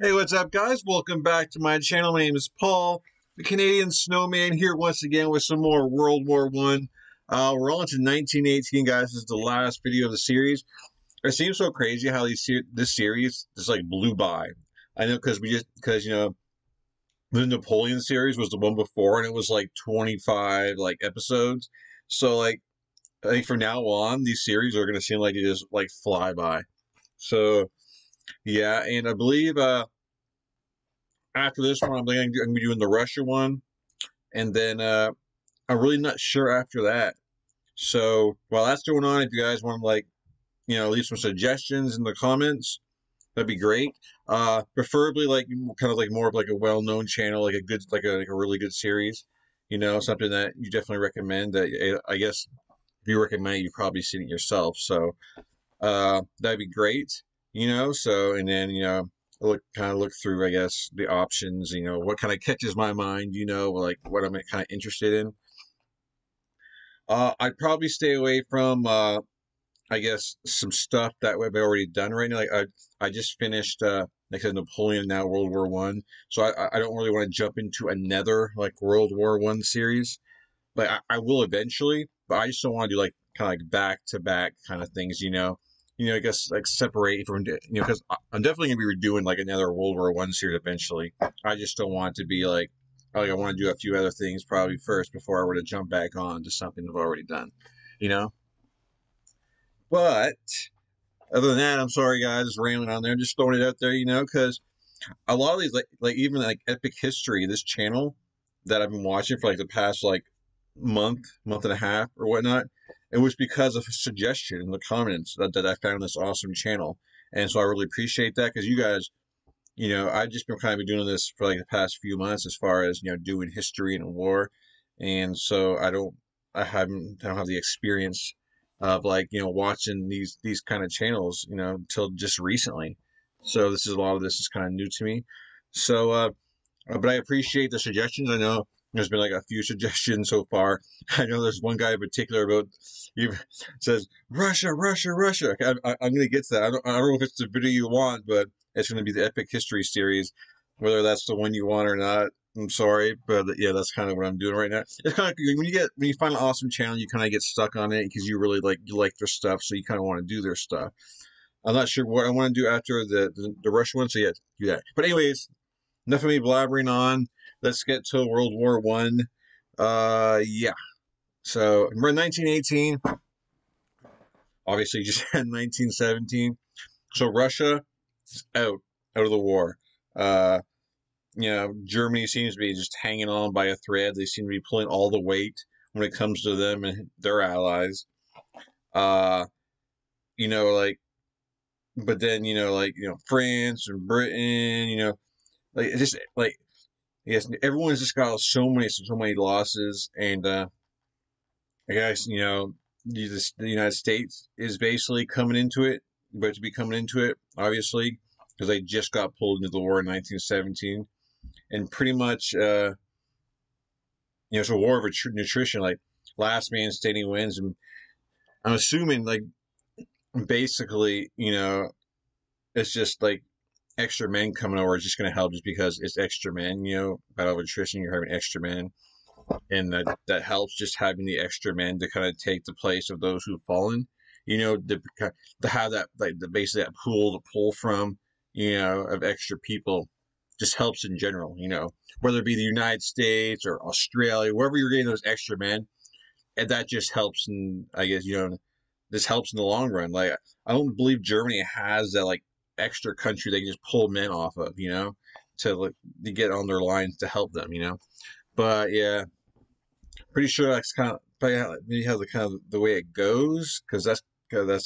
Hey, what's up, guys? Welcome back to my channel. My name is Paul, the Canadian Snowman, here once again with some more World War One. We're on to 1918, guys. This is the last video of the series. It seems so crazy how this series just like blew by. I know because the Napoleon series was the one before, and it was like 25 like episodes. So like I think from now on, these series are going to seem like they just like fly by. So yeah, and I believe after this one, I'm going to be doing the Russia one, and then I'm really not sure after that. So while that's going on, if you guys want to leave some suggestions in the comments, that'd be great. Preferably like kind of like more of like a well-known channel, like a good like a really good series. Something that you definitely recommend. That I guess if you recommend it, you've probably seen it yourself. So that'd be great. So and then look through, I guess, the options. What kind of catches my mind. Like what I'm kind of interested in. I'd probably stay away from I guess some stuff that we've already done right now. Like I just finished like I said, Napoleon, now World War One. So I don't really want to jump into another like World War One series. But I will eventually. But I just don't want to do like kind of like back to back kind of things. I guess like separate from because I'm definitely gonna be doing like another World War One series eventually. I just don't want it to be like I want to do a few other things probably first before I were to jump back on to something I've already done. You know. But other than that, I'm sorry guys, just rambling on there, just throwing it out there, because a lot of these like even like epic history, this channel that I've been watching for like the past like month and a half or whatnot, it was because of a suggestion in the comments that I found this awesome channel. And so I really appreciate that because you guys, I've just been kind of doing this for like the past few months as far as, doing history and war. And so I don't have the experience of like, watching these kind of channels, until just recently. So a lot of this is kind of new to me. So, but I appreciate the suggestions. I know there's been like a few suggestions so far. I know there's one guy in particular about he says Russia, Russia, Russia. Okay, I'm going to get to that. I don't know if it's the video you want, but it's going to be the Epic History series. Whether that's the one you want or not, I'm sorry, but yeah, that's kind of what I'm doing right now. It's kind of when you find an awesome channel, you kind of get stuck on it because you really you like their stuff, so you kind of want to do their stuff. I'm not sure what I want to do after the Russian one, so yeah, do that. But anyways, enough of me blabbering on. Let's get to World War One. Yeah. So we're in 1918. Obviously, just had 1917. So Russia is out of the war. Uh, Germany seems to be just hanging on by a thread. They seem to be pulling all the weight when it comes to them and their allies. Uh, like, but then France and Britain. Like it's just like yes, everyone's just got so many losses, and I guess the United States is basically coming into it, but to be coming into it, obviously, because they just got pulled into the war in 1917, and pretty much, it's a war of nutrition, like last man standing wins, and I'm assuming like basically, it's just like extra men coming over is just going to help just because it's extra men, battle of attrition, you're having extra men. And that helps just having the extra men to kind of take the place of those who've fallen. To have that basically that pool to pull from, of extra people, just helps in general. Whether it be the United States or Australia, wherever you're getting those extra men, and that just helps. And I guess this helps in the long run. Like I don't believe Germany has that like extra country they can just pull men off of, to get on their lines to help them. But yeah, pretty sure that's kind of maybe how the kind of the way it goes because that's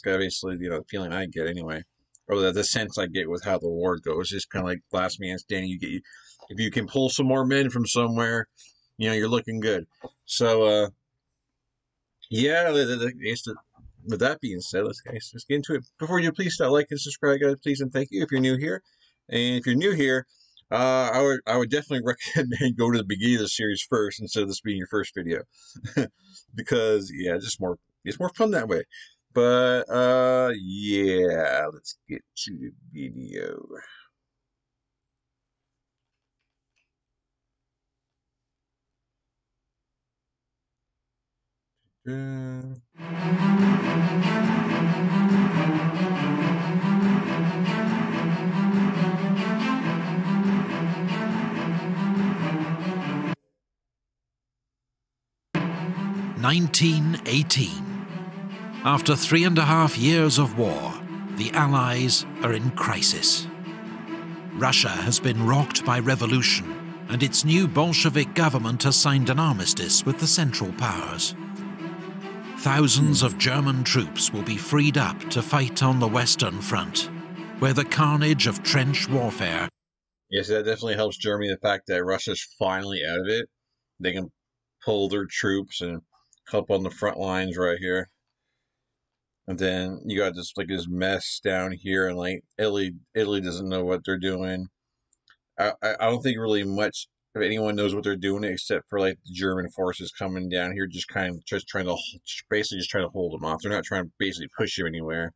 basically the feeling I get anyway, or the sense I get with how the war goes. Just kind of like last man standing. If you can pull some more men from somewhere, you're looking good. So yeah, with that being said, let's get into it. Before you please start liking, subscribe, guys, please, and thank you if you're new here. And if you're new here, I would definitely recommend go to the beginning of the series first instead of this being your first video, because yeah, it's more fun that way. But yeah, let's get to the video. 1918. After 3.5 years of war, the Allies are in crisis. Russia has been rocked by revolution, and its new Bolshevik government has signed an armistice with the Central Powers. Thousands of German troops will be freed up to fight on the Western Front, where the carnage of trench warfare... Yes, that definitely helps Germany, the fact that Russia's finally out of it. They can pull their troops and help on the front lines right here. And then you got this mess down here, and like Italy doesn't know what they're doing. I don't think really much of anyone knows what they're doing except for like the German forces coming down here, just trying to basically just trying to hold them off. They're not trying to basically push him anywhere.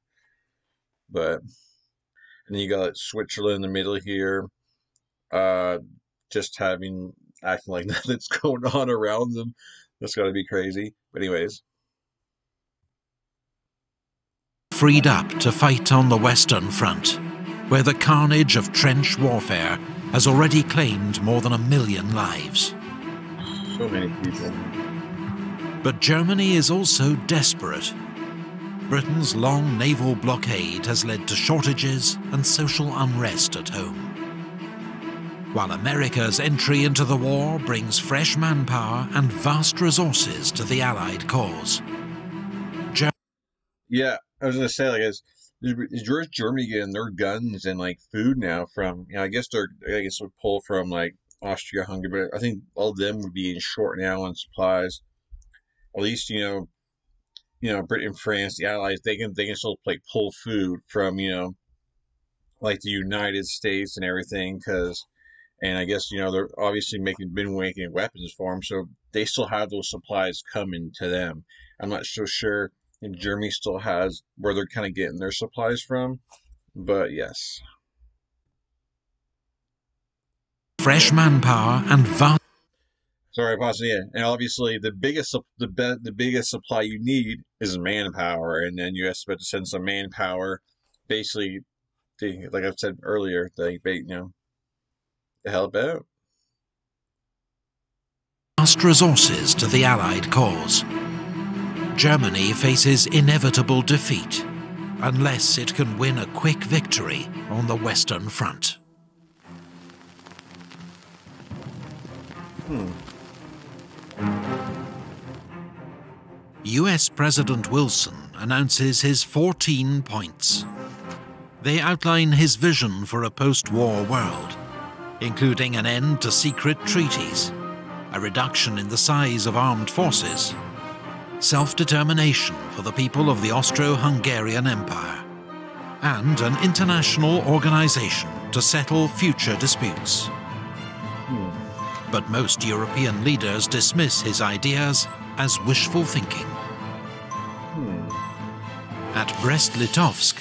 But and then you got Switzerland in the middle here, just acting like nothing's going on around them. That's got to be crazy. But anyways. Freed up to fight on the Western Front, where the carnage of trench warfare has already claimed more than 1 million lives. So many people. But Germany is also desperate. Britain's long naval blockade has led to shortages and social unrest at home, while America's entry into the war brings fresh manpower and vast resources to the Allied cause. Yeah, I was gonna say, like, is Germany getting their guns and like food now from? I guess would pull from like Austria-Hungary, but I think all of them would be in short now on supplies. At least Britain and France, the Allies, they can still like pull food from like the United States and everything, and I guess they're obviously been making weapons for them, so they still have those supplies coming to them. I'm not so sure. And Germany still has where they're kind of getting their supplies from, but yes. Fresh manpower and vast. Sorry, possibly, yeah. And obviously, the biggest supply you need is manpower, and then you have to send some manpower, basically, like I've said earlier, to help out. Vast resources to the Allied cause. Germany faces inevitable defeat unless it can win a quick victory on the Western Front. US President Wilson announces his 14 points. They outline his vision for a post-war world, including an end to secret treaties, a reduction in the size of armed forces, self-determination for the people of the Austro-Hungarian Empire, and an international organization to settle future disputes. But most European leaders dismiss his ideas as wishful thinking. At Brest-Litovsk,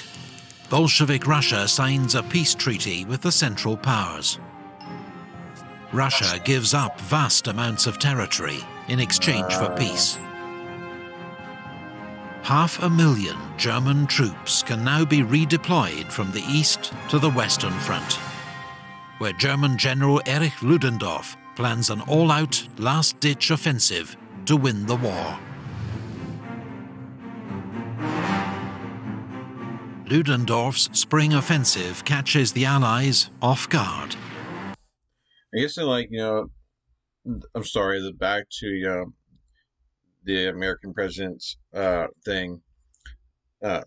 Bolshevik Russia signs a peace treaty with the Central Powers. Russia gives up vast amounts of territory in exchange for peace. 500,000 German troops can now be redeployed from the east to the Western Front, where German General Erich Ludendorff plans an all-out, last-ditch offensive to win the war. Ludendorff's spring offensive catches the Allies off guard. I guess I'm sorry, back to the American president's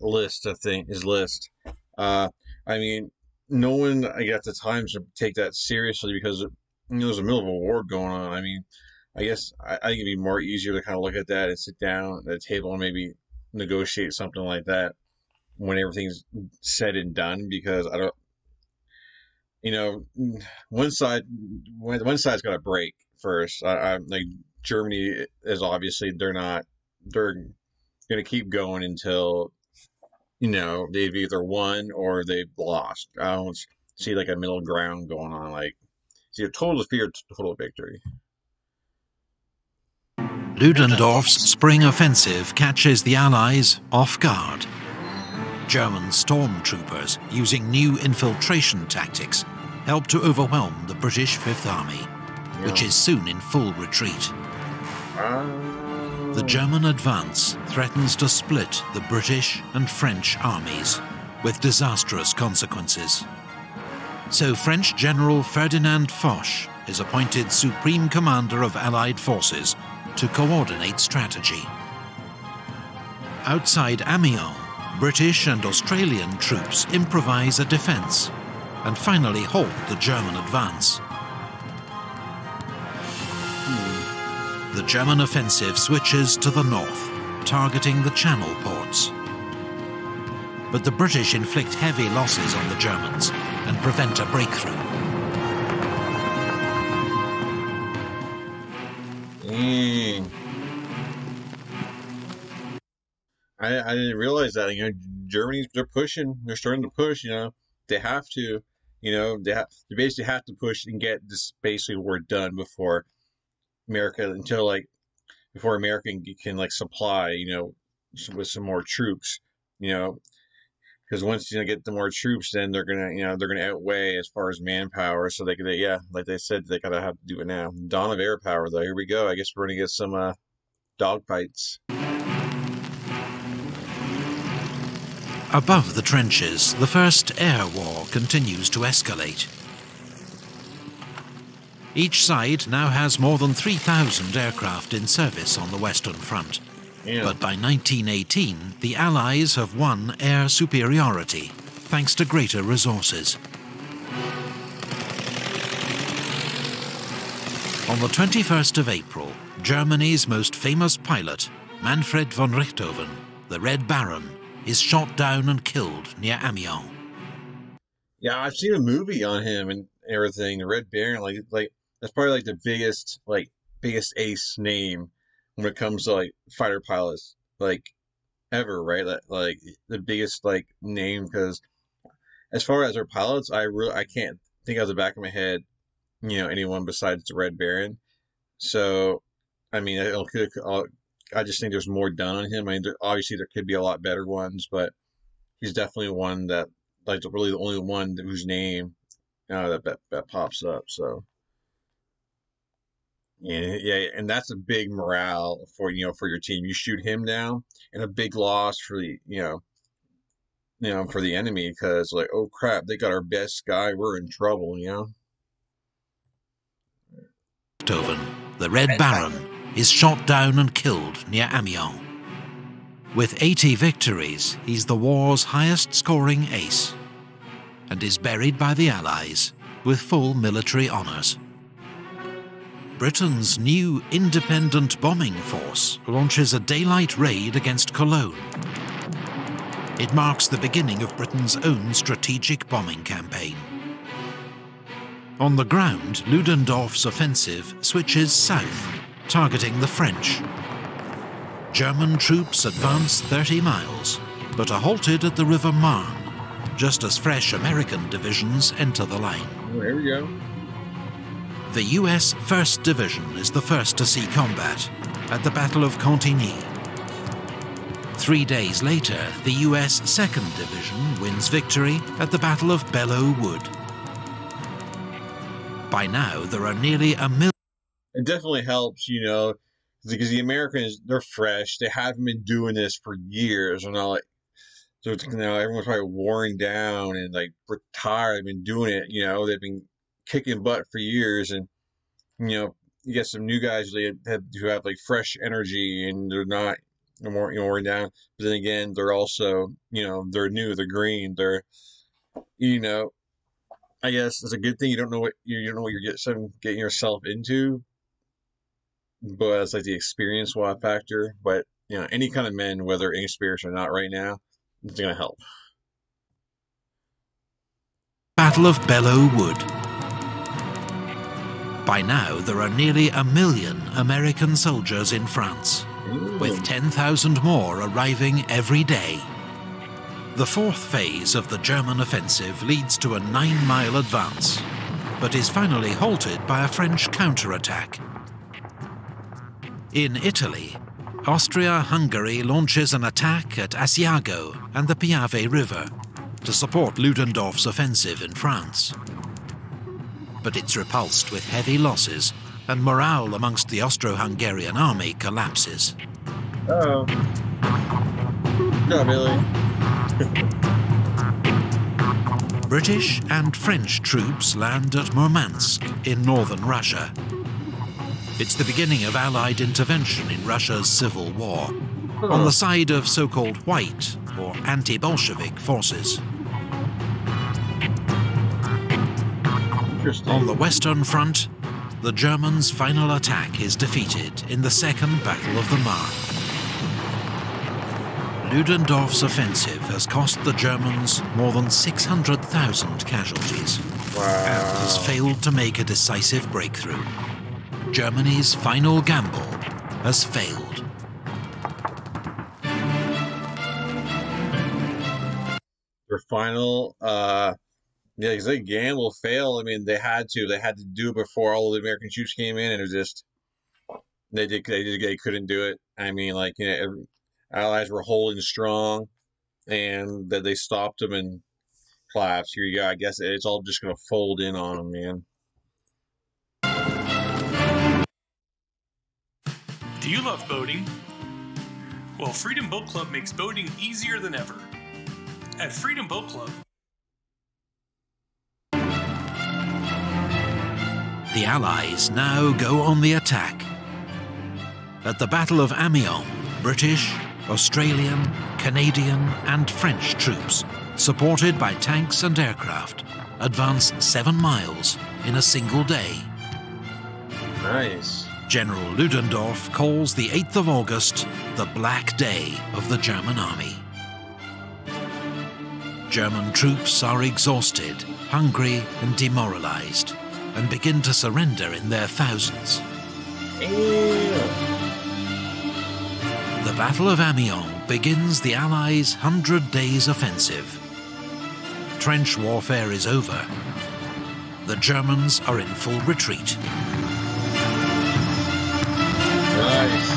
list. I mean, no one at the time should take that seriously because there's a middle of a war going on. I mean, I guess I think it'd be more easier to kind of look at that and sit down at a table and maybe negotiate something like that when everything's said and done, because I don't, one side's got to break first. I like Germany is obviously they're going to keep going until they've either won or they've lost. I don't see like a middle ground going on, like it's either total defeat or total victory. Ludendorff's spring offensive catches the Allies off guard. German stormtroopers, using new infiltration tactics, help to overwhelm the British Fifth Army, which is soon in full retreat. The German advance threatens to split the British and French armies, with disastrous consequences. So French General Ferdinand Foch is appointed Supreme Commander of Allied forces to coordinate strategy. Outside Amion, British and Australian troops improvise a defence and finally halt the German advance. The German offensive switches to the north, targeting the Channel ports. But the British inflict heavy losses on the Germans and prevent a breakthrough. I didn't realize that. You know, Germany's, they're starting to push. You know, they have to. You know, they basically have to push and get this basically war done before America can like supply, you know, with some more troops. You know, because once you get the more troops, then they're gonna outweigh as far as manpower. So like they said, they gotta have to do it now. Dawn of air power, though. Here we go. I guess we're gonna get some dogfights. Above the trenches, the First Air War continues to escalate. Each side now has more than 3,000 aircraft in service on the Western Front. Yeah. But by 1918, the Allies have won air superiority, thanks to greater resources. On the 21st of April, Germany's most famous pilot, Manfred Von Richthoven, the Red Baron, is shot down and killed near Amiens. Yeah, I've seen a movie on him and everything. The Red Baron, like that's probably like the biggest ace name when it comes to like fighter pilots, like ever, right? Like the biggest like name, because as far as our pilots, I can't think out of the back of my head, you know, anyone besides the Red Baron. So, I mean, I just think there's more done on him. I mean, obviously there could be a lot better ones, but he's definitely one that, like, really the only one whose name that pops up. So, yeah, and that's a big morale for your team. You shoot him down, and a big loss for for the enemy, because like, oh crap, they got our best guy. We're in trouble, you know. Richthoven, the Red Baron, is shot down and killed near Amiens. With 80 victories, he's the war's highest-scoring ace, and is buried by the Allies with full military honours. Britain's new independent bombing force launches a daylight raid against Cologne. It marks the beginning of Britain's own strategic bombing campaign. On the ground, Ludendorff's offensive switches south, targeting the French. German troops advance 30 miles, but are halted at the River Marne, just as fresh American divisions enter the line. Oh, there we go. The US 1st Division is the first to see combat at the Battle of Cantigny. 3 days later, the US 2nd Division wins victory at the Battle of Belleau Wood. By now, there are nearly a million. It definitely helps, you know, because the Americans, they're fresh. They haven't been doing this for years, and all, like, so everyone's probably worn down and like retired. They've been doing it, you know. They've been kicking butt for years, and you know, you get some new guys who have like fresh energy, and they're not more worn down. But then again, they're also, you know, they're new, they're green, they're, you know, I guess it's a good thing you don't know what you're getting yourself into. But it's like the experience factor. But you know, any kind of men, whether inexperienced or not, right now, it's gonna help. Battle of Belleau Wood. By now, there are nearly 1 million American soldiers in France, with 10,000 more arriving every day. The 4th phase of the German offensive leads to a 9-mile advance, but is finally halted by a French counterattack. In Italy, Austria-Hungary launches an attack at Asiago and the Piave River to support Ludendorff's offensive in France. But it's repulsed with heavy losses, and morale amongst the Austro-Hungarian army collapses. Uh-oh. No, Billy. British and French troops land at Murmansk in northern Russia. It's the beginning of Allied intervention in Russia's civil war, on the side of so-called white or anti-Bolshevik forces. On the Western Front, the Germans' final attack is defeated in the Second Battle of the Marne. Ludendorff's offensive has cost the Germans more than 600,000 casualties, and has failed to make a decisive breakthrough. Germany's final gamble has failed. Their final, yeah, because they gamble failed. I mean, they had to do it before all the American troops came in, and it was just they couldn't do it. I mean, like, you know, Allies were holding strong, and that they stopped them and collapsed. Here you go. I guess it's all just gonna fold in on them, man. Do you love boating? Well, Freedom Boat Club makes boating easier than ever. At Freedom Boat Club, the Allies now go on the attack. At the Battle of Amion, British, Australian, Canadian and French troops, supported by tanks and aircraft, advance 7 miles in a single day. Nice. General Ludendorff calls the 8th of August the Black Day of the German army. German troops are exhausted, hungry and demoralized, and begin to surrender in their thousands. The Battle of Amiens begins the Allies' 100 Days offensive. Trench warfare is over. The Germans are in full retreat. Nice.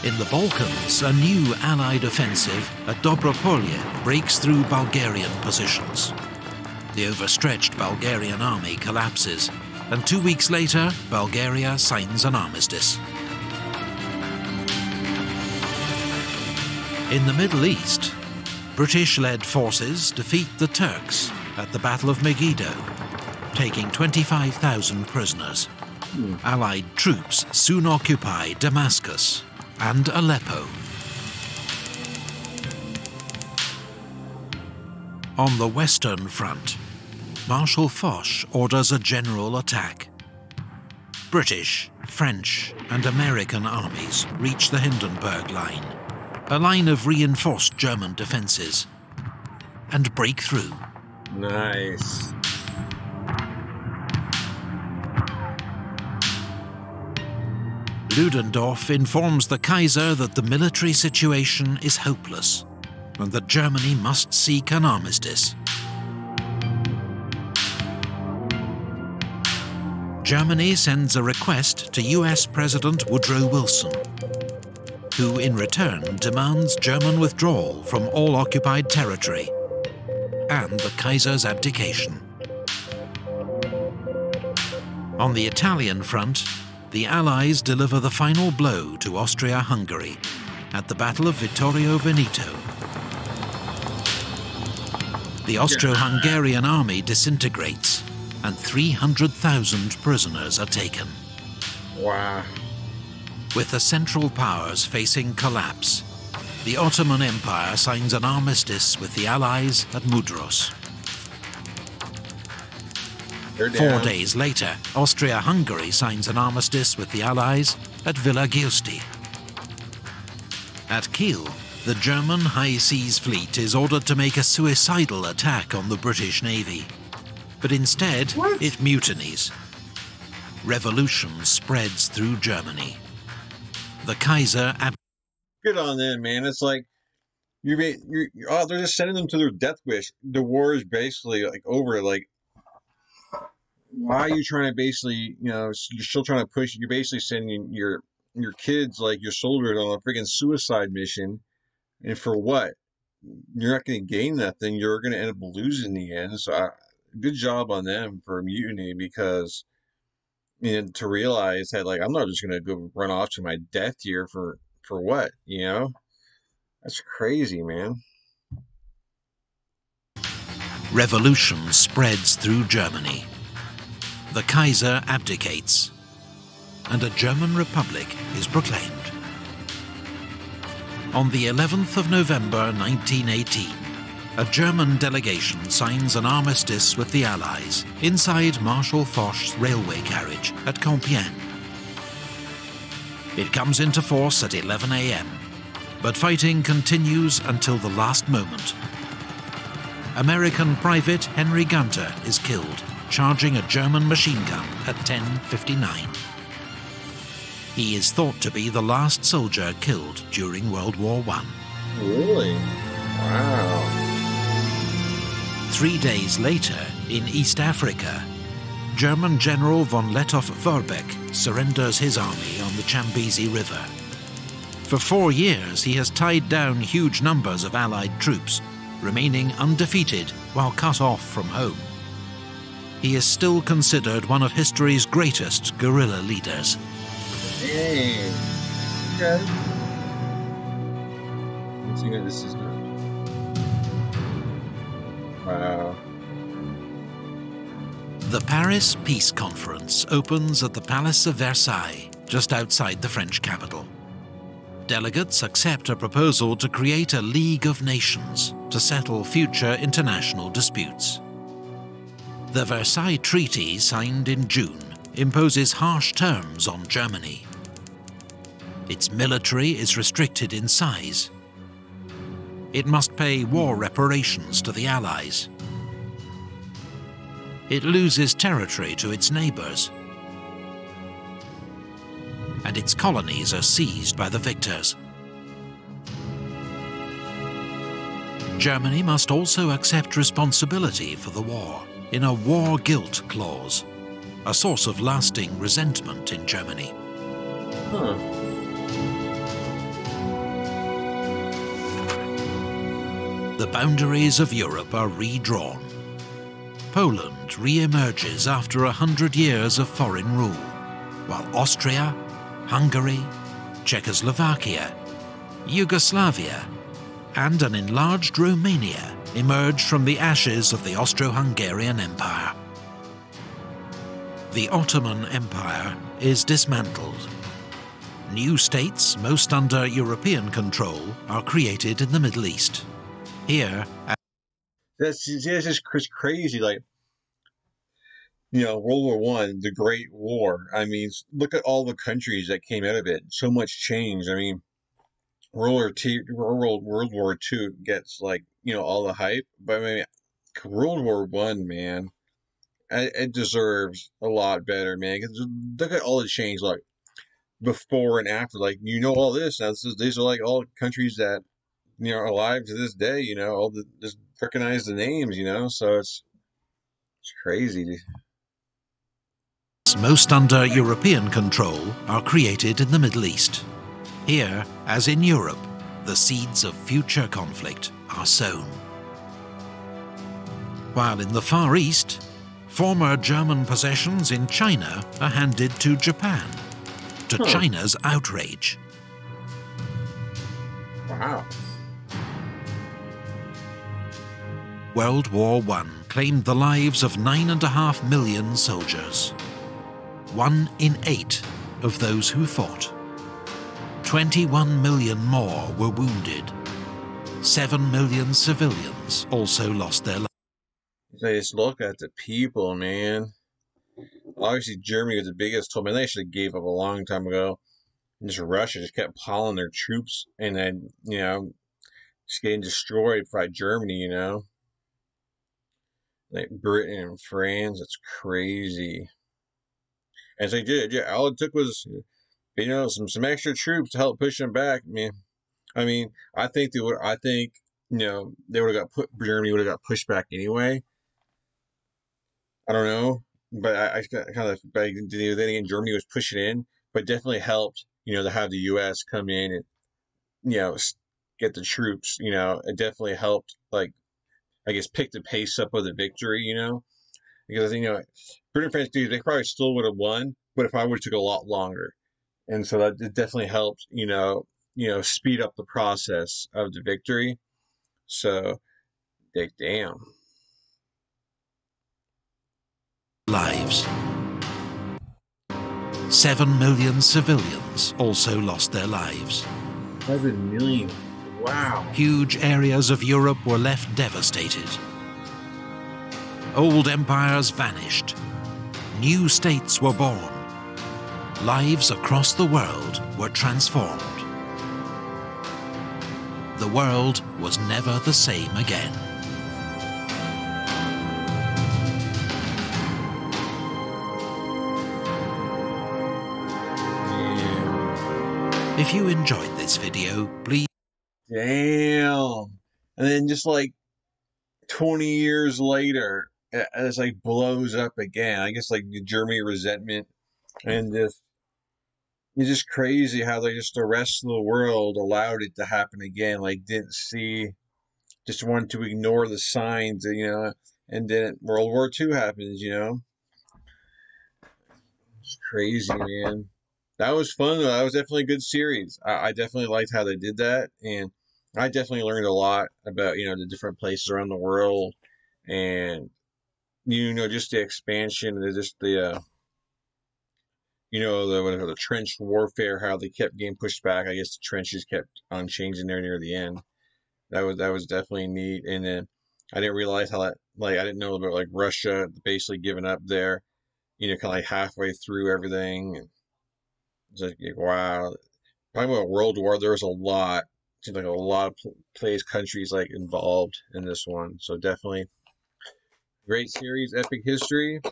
In the Balkans, a new Allied offensive at Dobropolye breaks through Bulgarian positions. The overstretched Bulgarian army collapses, and 2 weeks later, Bulgaria signs an armistice. In the Middle East, British-led forces defeat the Turks at the Battle of Megiddo, taking 25,000 prisoners. Allied troops soon occupy Damascus and Aleppo. On the Western Front, Marshal Foch orders a general attack. British, French and American armies reach the Hindenburg Line, a line of reinforced German defences, and break through. Nice. Ludendorff informs the Kaiser that the military situation is hopeless and that Germany must seek an armistice. Germany sends a request to US President Woodrow Wilson, who in return demands German withdrawal from all occupied territory and the Kaiser's abdication. On the Italian front, the Allies deliver the final blow to Austria-Hungary at the Battle of Vittorio Veneto. The Austro-Hungarian army disintegrates, and 300,000 prisoners are taken. Wow. With the Central Powers facing collapse, the Ottoman Empire signs an armistice with the Allies at Mudros. 4 days later, Austria-Hungary signs an armistice with the Allies at Villa Giusti. At Kiel, the German High Seas Fleet is ordered to make a suicidal attack on the British Navy. But instead, it mutinies. Revolution spreads through Germany. The Kaiser... Good on them, man. It's like, they're just sending them to their death wish. The war is basically, like, over, like... why are you trying to basically, you're still trying to push, you're basically sending your kids, like your soldiers, on a freaking suicide mission, and for what? You're not going to gain nothing. You're going to end up losing in the end. So, good job on them for mutiny, because to realize that, like, I'm not just going to go run off to my death here for what? That's crazy, man. Revolution spreads through Germany. The Kaiser abdicates, and a German republic is proclaimed. On the 11th of November 1918, a German delegation signs an armistice with the Allies inside Marshal Foch's railway carriage at Compiègne. It comes into force at 11 AM, but fighting continues until the last moment. American Private Henry Gunter is killed, charging a German machine gun at 10:59. He is thought to be the last soldier killed during World War I. Really? Wow. 3 days later, in East Africa, German General von Lettow-Vorbeck surrenders his army on the Chambezi River. For 4 years, he has tied down huge numbers of Allied troops, remaining undefeated while cut off from home. He is still considered one of history's greatest guerrilla leaders. Dang. Okay. Let's see what this is now. Wow. The Paris Peace Conference opens at the Palace of Versailles, just outside the French capital. Delegates accept a proposal to create a League of Nations to settle future international disputes. The Versailles Treaty, signed in June, imposes harsh terms on Germany. Its military is restricted in size. It must pay war reparations to the Allies. It loses territory to its neighbours. And its colonies are seized by the victors. Germany must also accept responsibility for the war in a war guilt clause, a source of lasting resentment in Germany. Huh. The boundaries of Europe are redrawn. Poland re-emerges after 100 years of foreign rule, while Austria, Hungary, Czechoslovakia, Yugoslavia, and an enlarged Romania emerge from the ashes of the Austro-Hungarian Empire. The Ottoman Empire is dismantled. New states, most under European control, are created in the Middle East. Here, That's just crazy. Like, World War One, the Great War. I mean, look at all the countries that came out of it. So much change. I mean, World War Two gets, like, all the hype, but I mean, World War One, man, it deserves a lot better, man. 'Cause look at all the change, like before and after. Like, all this. Now, these are like all countries that are alive to this day. All just recognize the names. So it's crazy. most under European control, are created in the Middle East. Here, as in Europe, the seeds of future conflict are sown. While in the Far East, former German possessions in China are handed to Japan, to China's outrage. Wow. World War I claimed the lives of 9.5 million soldiers. 1 in 8 of those who fought. 21 million more were wounded. 7 million civilians also lost their lives. Just look at the people, man. Obviously, Germany was the biggest. Man, they actually gave up a long time ago. And just Russia just kept piling their troops, and then, just getting destroyed by Germany, Like Britain and France. It's crazy. And so they did. Yeah, all it took was, some extra troops to help push them back. I mean, I think they would. I think, they would have Germany would have got pushed back anyway. I don't know. but I kind of, but then again, Germany was pushing in, but definitely helped, to have the U.S. come in and, get the troops, it definitely helped, like, I guess, pick the pace up of the victory, because, Britain and France, dude, they probably still would have won, but it probably would have took a lot longer. And so that it definitely helped, speed up the process of the victory. So, like, damn. Lives. 7 million civilians also lost their lives. 7 million. Wow. Huge areas of Europe were left devastated. Old empires vanished. New states were born. Lives across the world were transformed. The world was never the same again. Yeah. If you enjoyed this video, please... Damn. And then just like 20 years later, it's like blows up again. I guess like the Germany resentment, and just it's just crazy how they just the rest of the world allowed it to happen again. Like didn't see, just wanted to ignore the signs, and then World War II happens, It's crazy, man. That was fun though. That was definitely a good series. I definitely liked how they did that, and I definitely learned a lot about the different places around the world, and just the expansion, and just the the trench warfare, how they kept getting pushed back. I guess the trenches kept on changing there near the end. That was definitely neat. And then I didn't realize how that, like, I didn't know about like Russia basically giving up there, kind of like halfway through everything. And it's like, wow. Talking about World War, there was a lot. Seems like a lot of countries like involved in this one. So definitely great series, epic history.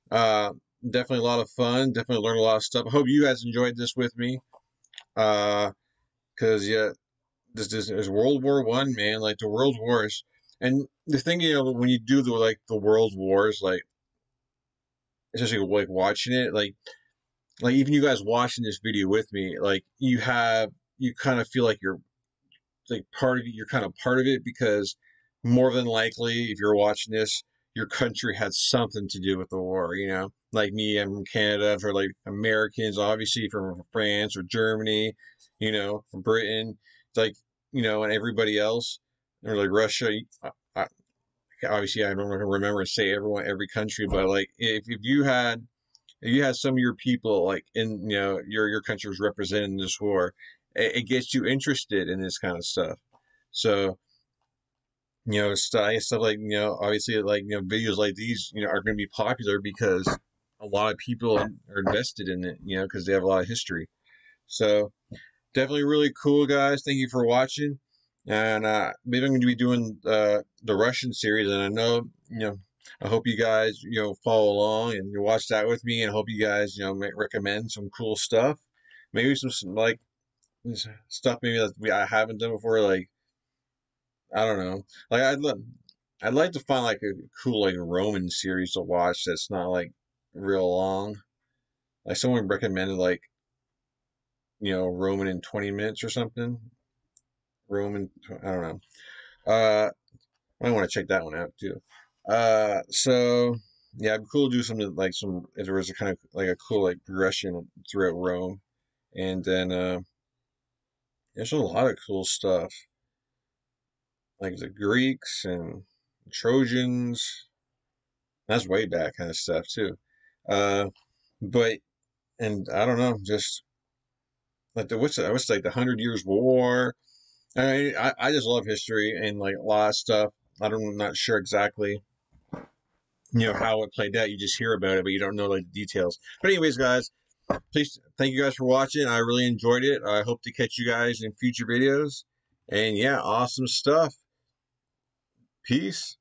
Uh, Definitely a lot of fun. Definitely learned a lot of stuff. I hope you guys enjoyed this with me. Because yeah, this is World War One, man. Like the World Wars, and the thing, when you do the World Wars, like especially like watching it, like even you guys watching this video with me, like you kind of feel like you're like part of it. You're kind of part of it because more than likely, if you're watching this, your country had something to do with the war. Like me, I'm from Canada. For like Americans, obviously from France or Germany, from Britain, it's like and everybody else, or like Russia. I, Obviously, I don't remember to say every country, but like if you had some of your people like in your country was represented in this war, it gets you interested in this kind of stuff. So stuff like obviously like videos like these are going to be popular because a lot of people are invested in it, because they have a lot of history. So definitely really cool, guys. Thank you for watching, and maybe I'm going to be doing the Russian series, and I know I hope you guys follow along and you watch that with me, and I hope you guys recommend some cool stuff, maybe some like stuff maybe that I haven't done before, like I don't know. Like I'd like to find like a cool like Roman series to watch that's not like real long. Like someone recommended like Roman in 20 minutes or something. I don't know. I want to check that one out too. So yeah, it'd be cool to do something like if there was a kind of like a cool like progression throughout Rome, and then there's a lot of cool stuff like the Greeks and Trojans. That's way back kind of stuff too. Uh, but and I don't know, just like I wish like the 100 Years War. I mean, I just love history and like a lot of stuff. I'm not sure exactly, how it played out. You just hear about it, but you don't know like the details. But anyways, guys, please thank you guys for watching. I really enjoyed it. I hope to catch you guys in future videos. And yeah, awesome stuff. Peace.